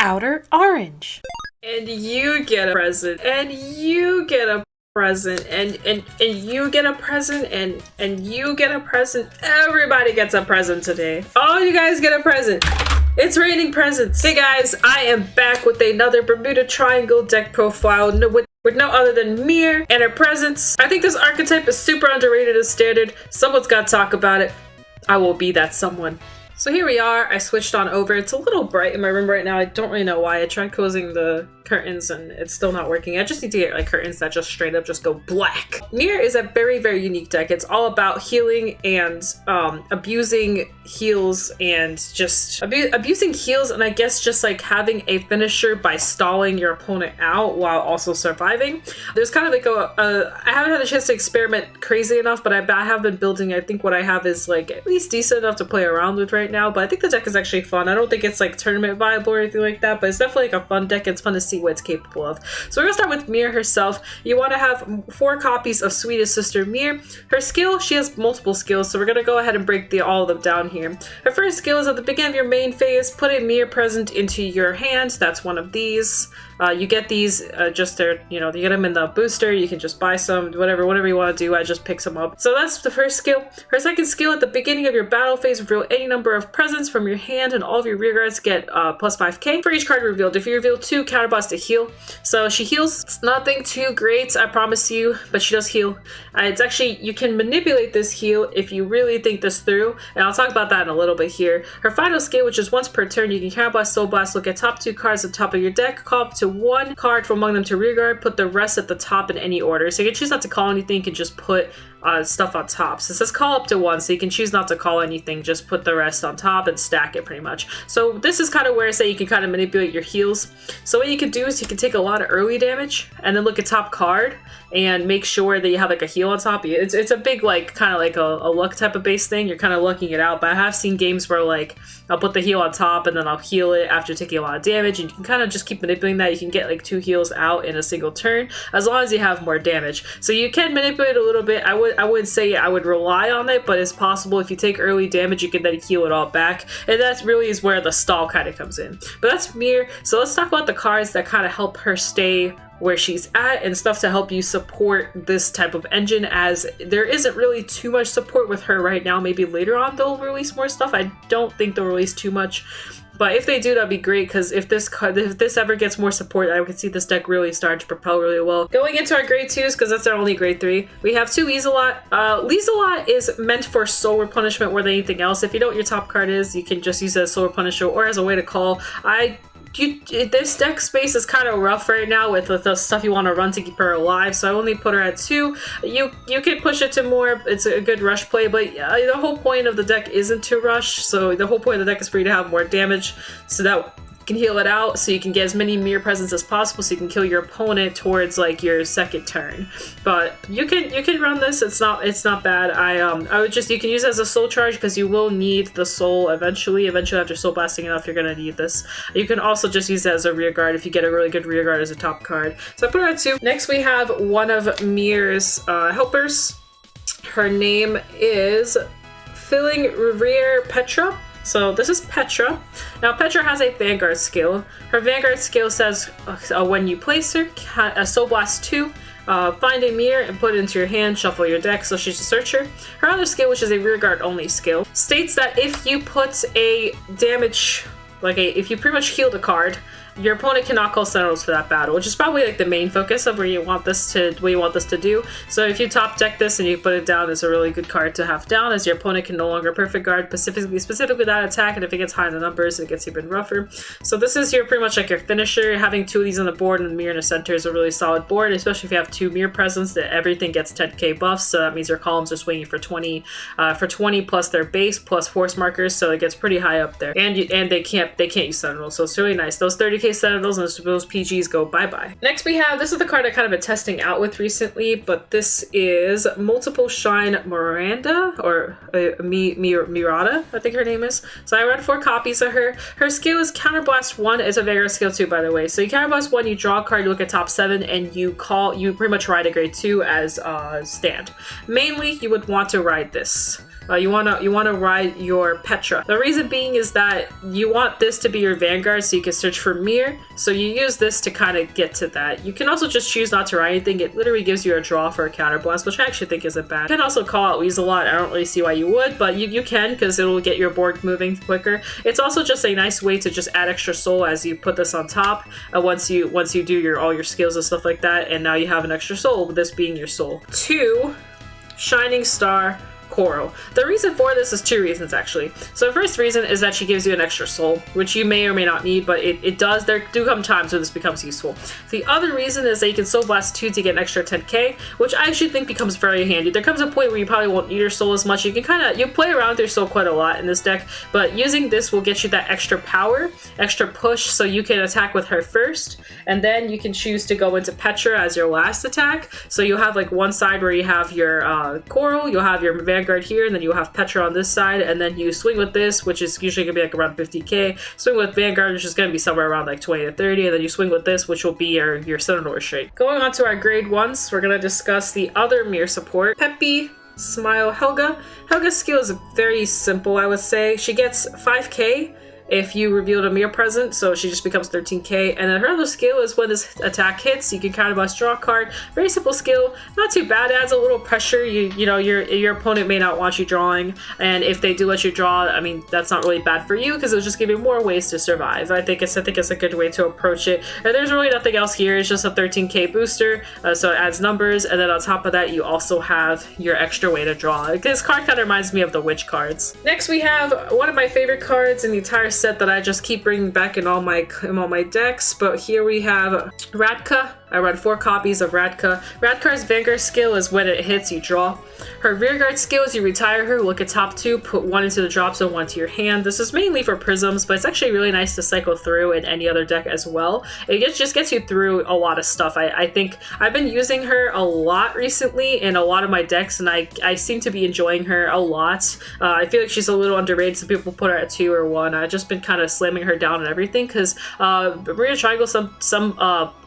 Outer Orange. And you get a present, and you get a present, and you get a present, and you get a present. Everybody gets a present today. All you guys get a present. It's raining presents. Hey guys, I am back with another Bermuda Triangle deck profile with no other than Meer and her presents. I think this archetype is super underrated as standard. Someone's got to talk about it. I will be that someone. So here we are. I switched on over. It's a little bright in my room right now. I don't really know why. I tried closing the curtains and it's still not working. I just need to get like curtains that just straight up just go black. Meer is a very, very unique deck. It's all about healing and abusing heals and just abusing heals, and I guess just like having a finisher by stalling your opponent out while also surviving. There's kind of like I haven't had a chance to experiment crazy enough, but I have been building. I think what I have is like at least decent enough to play around with right now, but I think the deck is actually fun. I don't think it's like tournament viable or anything like that, but it's definitely like a fun deck. It's fun to see what it's capable of. So we're gonna start with Meer herself. You want to have 4 copies of Sweetest Sister Meer. Her skill, she has multiple skills, so we're gonna go ahead and break all of them down here. Her first skill is at the beginning of your main phase, put a Meer present into your hand. That's one of these. You get these just there, you get them in the booster. You can just buy some, whatever you want to do. I just pick some up. So that's the first skill. Her second skill, at the beginning of your battle phase, reveal any number of presents from your hand, and all of your rear guards get plus 5k for each card revealed. If you reveal 2, counterblast to heal. So she heals. It's nothing too great, I promise you, but she does heal. It's actually, you can manipulate this heal if you really think this through, and I'll talk about that in a little bit here. Her final skill, which is once per turn, you can counterblast, soul blast, look at top 2 cards at the top of your deck, call up to 1 card from among them to rear guard, put the rest at the top in any order. So you can choose not to call anything, you can just put stuff on top. So it says call up to 1, so you can choose not to call anything, just put the rest on top and stack it pretty much. So this is kind of where I say you can kind of manipulate your heals. So what you can do is you can take a lot of early damage and then look at top card and make sure that you have like a heal on top of you. It's a big like kind of like a luck type of base thing. You're kind of lucking it out, but I have seen games where like I'll put the heal on top and then I'll heal it after taking a lot of damage, and you can kind of just keep manipulating that. You can get like 2 heals out in a single turn as long as you have more damage. So you can manipulate a little bit. I would say I would rely on it, but it's possible if you take early damage you can then heal it all back, and that really is where the stall kind of comes in. But that's Meer. So let's talk about the cards that kind of help her stay where she's at and stuff to help you support this type of engine, as there isn't really too much support with her right now. Maybe later on they'll release more stuff. I don't think they'll release too much, but if they do, that'd be great, because if this ever gets more support, I could see this deck really start to propel really well. Going into our grade 2s, because that's our only grade 3, we have 2 Lieselot. Lieselot is meant for soul replenishment more than anything else. If you know what your top card is, you can just use it as soul replenisher or as a way to call. This deck space is kind of rough right now with the stuff you want to run to keep her alive, so I only put her at 2. You can push it to more. It's a good rush play, but the whole point of the deck isn't to rush, so the whole point of the deck is for you to have more damage so that can heal it out, so you can get as many Meer presents as possible, so you can kill your opponent towards like your second turn. But you can run this. It's not bad. I would just, you can use it as a soul charge because you will need the soul eventually after soul blasting enough. You're gonna need this. You can also just use it as a rear guard if you get a really good rear guard as a top card. So I put her at 2. Next we have one of Meer's helpers. Her name is Filling Revere Petra. So this is Petra. Now Petra has a Vanguard skill. Her Vanguard skill says when you place her, Soul Blast 2, find a Meer and put it into your hand, shuffle your deck, so she's a searcher. Her other skill, which is a rear guard only skill, states that if you put a damage, if you pretty much healed a card, your opponent cannot call Sentinels for that battle, which is probably like the main focus of where you want this to do. So if you top deck this and you put it down, it's a really good card to have down, as your opponent can no longer perfect guard specifically that attack, and if it gets high in the numbers, it gets even rougher. So this is pretty much like your finisher. Having 2 of these on the board and Meer in the center is a really solid board, especially if you have 2 Meer presents that everything gets 10k buffs. So that means your columns are swinging for 20 plus their base plus force markers, so it gets pretty high up there. And they can't use Sentinels, so it's really nice. Those 30k Sentinels and those PGs go bye-bye. Next we have, this is the card I kind of been testing out with recently, but this is Multiple Shine Miranda, or Mirada, I think her name is. So I read 4 copies of her. Her skill is Counterblast 1. It's a Vanguard skill too, by the way. So you Counterblast 1, you draw a card, you look at top 7, and you pretty much ride a grade 2 as stand. Mainly, you would want to ride this. You wanna ride your Petra. The reason being is that you want this to be your Vanguard so you can search for Meer. So you use this to kind of get to that. You can also just choose not to ride anything. It literally gives you a draw for a counterblast, which I actually think isn't bad. You can also call out Weasel a lot. I don't really see why you would, but you can because it'll get your board moving quicker. It's also just a nice way to just add extra soul as you put this on top. Once you do all your skills and stuff like that, and now you have an extra soul, with this being your soul. 2 Shining Star Coral. The reason for this is 2 reasons actually. So the first reason is that she gives you an extra soul, which you may or may not need, but it does. There do come times where this becomes useful. The other reason is that you can soul blast 2 to get an extra 10k, which I actually think becomes very handy. There comes a point where you probably won't need your soul as much. You can you play around with your soul quite a lot in this deck, but using this will get you that extra power, extra push, so you can attack with her first, and then you can choose to go into Petra as your last attack. So you'll have like one side where you have your Coral, you'll have your Vanguard here, and then you have Petra on this side, and then you swing with this, which is usually gonna be like around 50k. Swing with Vanguard, which is gonna be somewhere around like 20 to 30, and then you swing with this, which will be your Centaur straight. Going on to our grade 1s, we're gonna discuss the other Meer support, Peppy Smile Helga. Helga's skill is very simple, I would say. She gets 5k if you revealed a Meer present, so she just becomes 13k. And then her other skill is when this attack hits, you can counterblast, draw a card. Very simple skill, not too bad. It adds a little pressure. You know your opponent may not want you drawing, and if they do let you draw, I mean that's not really bad for you because it'll just give you more ways to survive. I think it's a good way to approach it. And there's really nothing else here. It's just a 13k booster, so it adds numbers. And then on top of that, you also have your extra way to draw. This card kind of reminds me of the witch cards. Next, we have one of my favorite cards in the entire set that I just keep bringing back in all my decks, but here we have Radka. I run 4 copies of Radka. Radka's Vanguard skill is when it hits, you draw. Her Rearguard skill is you retire her, look at top 2, put 1 into the drop zone, 1 to your hand. This is mainly for prisms, but it's actually really nice to cycle through in any other deck as well. It just gets you through a lot of stuff. I think I've been using her a lot recently in a lot of my decks, and I seem to be enjoying her a lot. I feel like she's a little underrated. Some people put her at 2 or 1. I've just been kind of slamming her down and everything because Maria Triangle, some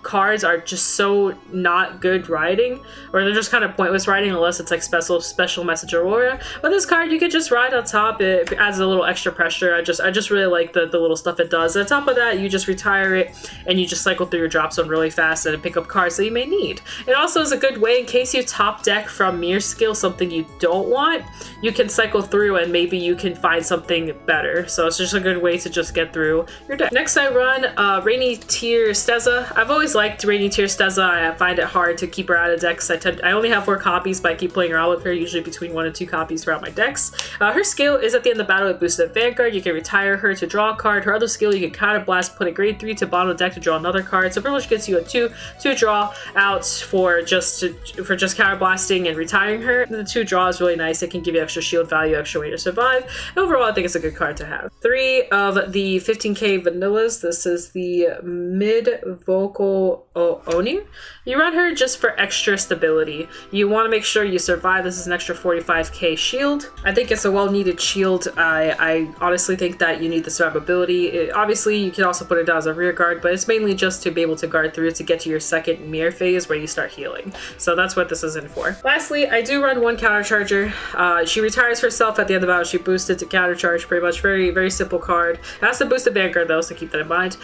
cards are just so not good riding, or they're just kind of pointless riding unless it's like special message Aurora. But this card you could just ride on top. It adds a little extra pressure. I just really like the little stuff it does. And on top of that, you just retire it and you just cycle through your drop zone really fast and pick up cards that you may need. It also is a good way in case you top deck from Meer skill something you don't want, you can cycle through and maybe you can find something better. So it's just a good way to just get through your deck. Next I run Rainy Tear Steza. I've always liked Rainy Tear Steza. I find it hard to keep her out of decks. I only have 4 copies, but I keep playing around with her, usually between 1 and 2 copies throughout my decks. Her skill is at the end of the battle with boosted Vanguard. You can retire her to draw a card. Her other skill, you can counterblast, put a grade 3 to bottom of the deck to draw another card. So pretty much gets you a 2 draw out for just counterblasting and retiring her. The 2 draw is really nice. It can give you extra shield value, extra way to survive. Overall, I think it's a good card to have. 3 of the 15k vanillas. This is the mid vocal Oni. You run her just for extra stability. You want to make sure you survive. This is an extra 45k shield. I think it's a well-needed shield. I honestly think that you need the survivability. Obviously, you can also put it down as a rear guard, but it's mainly just to be able to guard through to get to your second Meer phase where you start healing. So that's what this is in for. Lastly, I do run 1 countercharger. She retires herself at the end of the battle. She boosted to countercharge pretty much. Very, very simple card. It has to boost the Vanguard though, so keep that in mind.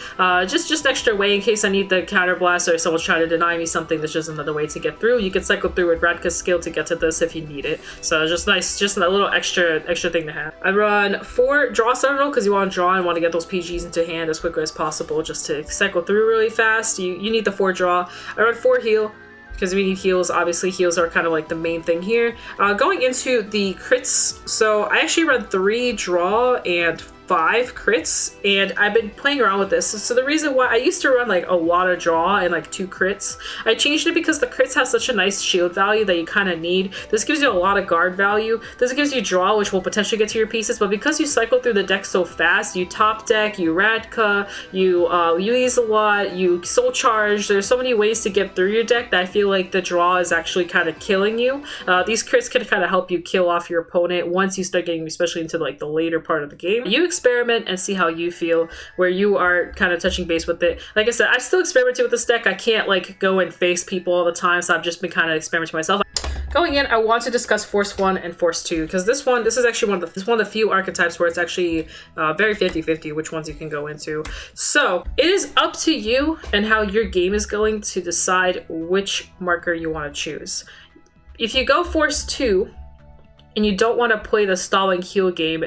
Just extra way in case I need the counterblast or someone's trying to deny me something. That's just another way to get through. You can cycle through with Radka's skill to get to this if you need it. So just nice, just a little extra thing to have. I run 4 draw Sentinel because you want to draw and want to get those PGs into hand as quickly as possible just to cycle through really fast. You need the 4 draw. I run 4 heal because we need heals. Obviously heals are kind of like the main thing here. Going into the crits, so I actually run 3 draw and 5 crits, and I've been playing around with this. So the reason why I used to run like a lot of draw and like 2 crits, I changed it because the crits have such a nice shield value that you kind of need. This gives you a lot of guard value. This gives you draw, which will potentially get to your pieces, but because you cycle through the deck so fast, you top deck, you Radka, you use a lot, you soul charge. There's so many ways to get through your deck that I feel like the draw is actually kind of killing you. These crits can kind of help you kill off your opponent once you start getting especially into like the later part of the game. You experiment and see how you feel, where you are kind of touching base with it. Like I said, I'm still experimenting with this deck. I can't like go and face people all the time, so I've just been kind of experimenting myself. going in, I want to discuss Force 1 and Force 2, because this is actually one of the few archetypes where it's actually very 50-50 which ones you can go into. So it is up to you and how your game is going to decide which marker you want to choose. If you go Force 2 and you don't want to play the stall and heal game,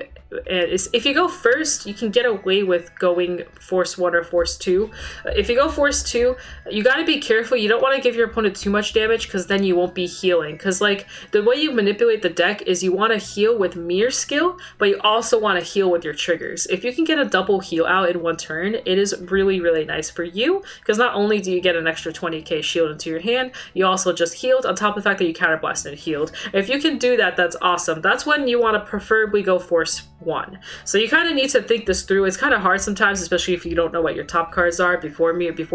if you go first, you can get away with going Force 1 or Force 2. If you go Force 2, you got to be careful. You don't want to give your opponent too much damage, because then you won't be healing. Because like the way you manipulate the deck is you want to heal with Meer skill, but you also want to heal with your triggers. If you can get a double heal out in one turn, it is really, really nice for you, because not only do you get an extra 20k shield into your hand, you also just healed on top of the fact that you counterblasted and healed. If you can do that, that's awesome. That's when you want to preferably go Force 1. So you kind of need to think this through. It's kind of hard sometimes, especially if you don't know what your top cards are before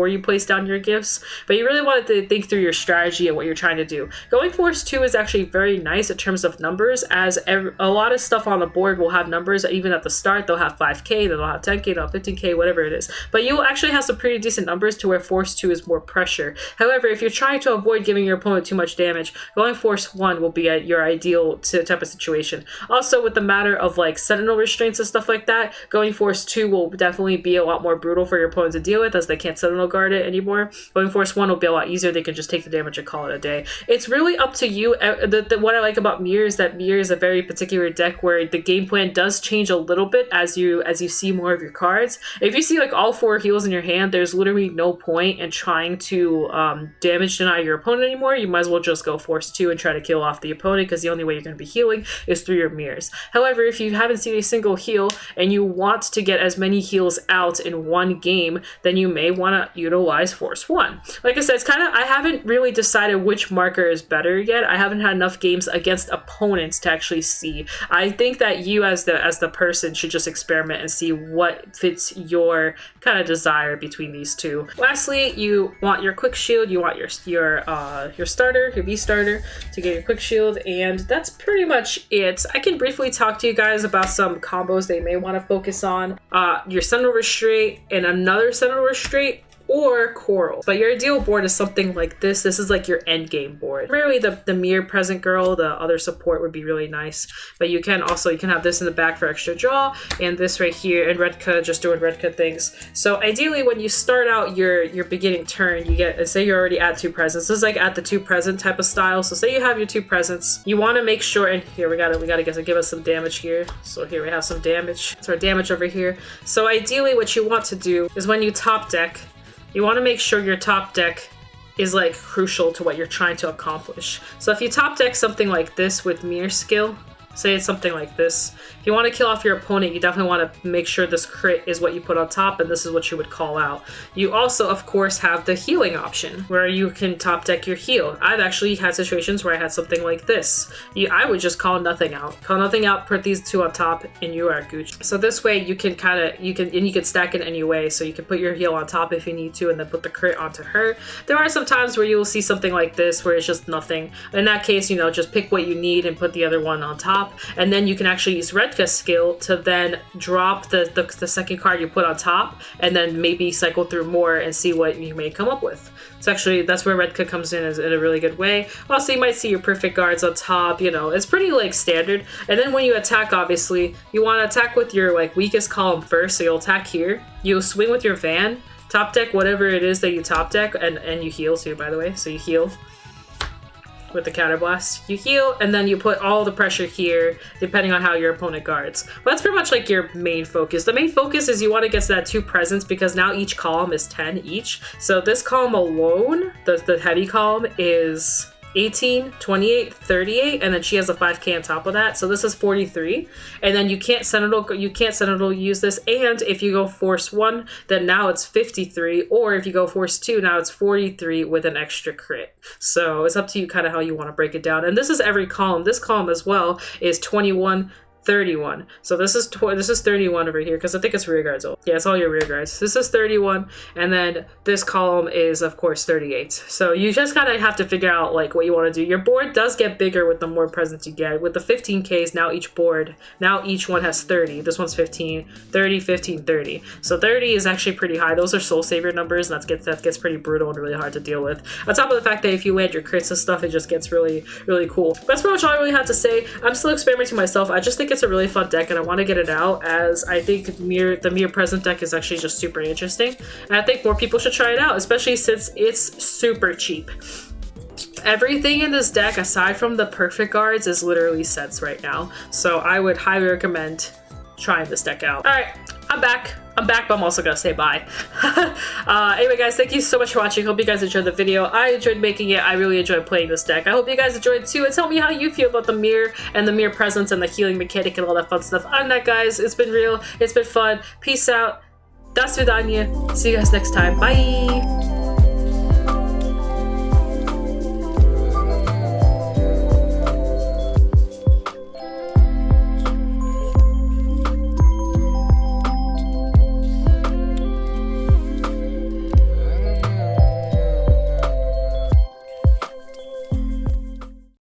you place down your gifts, but you really want to think through your strategy and what you're trying to do. Going Force 2 is actually very nice in terms of numbers, as a lot of stuff on the board will have numbers. Even at the start, they'll have 5k, they'll have 10k, they'll have 15k, whatever it is, but you will actually have some pretty decent numbers to where Force 2 is more pressure. However, if you're trying to avoid giving your opponent too much damage, going Force 1 will be your ideal type of situation. Also, with the matter of like Sentinel restraints and stuff like that, going Force 2 will definitely be a lot more brutal for your opponent to deal with, as they can't Sentinel guard it anymore. Going Force 1 will be a lot easier. They can just take the damage and call it a day. It's really up to you. What I like about Meer is that Meer is a very particular deck where the game plan does change a little bit as you see more of your cards. If you see like all 4 heals in your hand, there's literally no point in trying to damage deny your opponent anymore. You might as well just go Force 2 and try to kill off the opponent, because the only way you're going to be healing is through your Meers. However, if you haven't seen a single heal and you want to get as many heals out in one game, then you may want to utilize Force 1. Like I said, it's I haven't really decided which marker is better yet. I haven't had enough games against opponents to actually see. I think that you as the person should just experiment and see what fits your kind of desire between these two. Lastly, you want your quick shield, you want your starter, your V starter, to get your quick shield, and that's pretty much it. I can briefly talk to you guys about some combos they may want to focus on. Your Sentinel Restraint and another Sentinel Restraint, or Coral. But your ideal board is something like this. This is like your end game board. Rarely the Meer Present Girl, the other support would be really nice. But you can have this in the back for extra draw, and this right here, and Redka just doing Redka things. So ideally, when you start out your beginning turn, you get, say you're already at 2 presents. This is like at the 2 present type of style. So say you have your 2 presents, you want to make sure, and here we gotta give us some damage here. So here we have some damage. It's our damage over here. So ideally, what you want to do is when you top deck, you want to make sure your top deck is like crucial to what you're trying to accomplish. So if you top deck something like this with Meer skill, say it's something like this, if you want to kill off your opponent, you definitely want to make sure this crit is what you put on top, and this is what you would call out. You also, of course, have the healing option, where you can top deck your heal. I've actually had situations where I had something like this. I would just call nothing out. Call nothing out, put these 2 on top, and you are Gucci. So this way you can you can stack it any way. So you can put your heal on top if you need to, and then put the crit onto her. There are some times where you will see something like this, where it's just nothing. In that case, just pick what you need and put the other one on top. And then you can actually use Redka's skill to then drop the second card you put on top, and then maybe cycle through more and see what you may come up with. So actually, that's where Redka comes in in a really good way. Also, you might see your perfect guards on top. It's pretty like standard. And then when you attack, obviously, you want to attack with your like weakest column first. So you'll attack here. You'll swing with your Van, top deck whatever it is that you top deck, and you heal too, by the way. So you heal with the counterblast, you heal, and then you put all the pressure here depending on how your opponent guards. But that's pretty much like your main focus. The main focus is you want to get to that 2 presents, because now each column is 10 each. So this column alone, the heavy column, is 18, 28, 38, and then she has a 5k on top of that. So this is 43. And then you can't Sentinel use this. And if you go Force 1, then now it's 53. Or if you go Force 2, now it's 43 with an extra crit. So it's up to you kind of how you want to break it down. And this is every column. This column as well is 21, 31. So this is 31 over here because I think it's rear guards. Yeah, it's all your rear guards. This is 31, and then this column is of course 38. So you just kind of have to figure out like what you want to do. Your board does get bigger with the more presents you get. With the 15Ks, now each one has 30. This one's 15, 30, 15, 30. So 30 is actually pretty high. Those are soul savior numbers, and that gets pretty brutal and really hard to deal with. On top of the fact that if you land your crits and stuff, it just gets really, really cool. That's pretty much all I really have to say. I'm still experimenting myself. I just think it's a really fun deck, and I want to get it out, as I think the Meer present deck is actually just super interesting, and I think more people should try it out, especially since it's super cheap. Everything in this deck aside from the perfect guards is literally sets right now, so I would highly recommend trying this deck out. All right, I'm back, but I'm also gonna say bye. Anyway, guys, thank you so much for watching. Hope you guys enjoyed the video. I enjoyed making it. I really enjoyed playing this deck. I hope you guys enjoyed too, and tell me how you feel about the Meer and the Meer presence and the healing mechanic and all that fun stuff. Other than that, guys, it's been real. It's been fun. Peace out. До свидания. See you guys next time. Bye.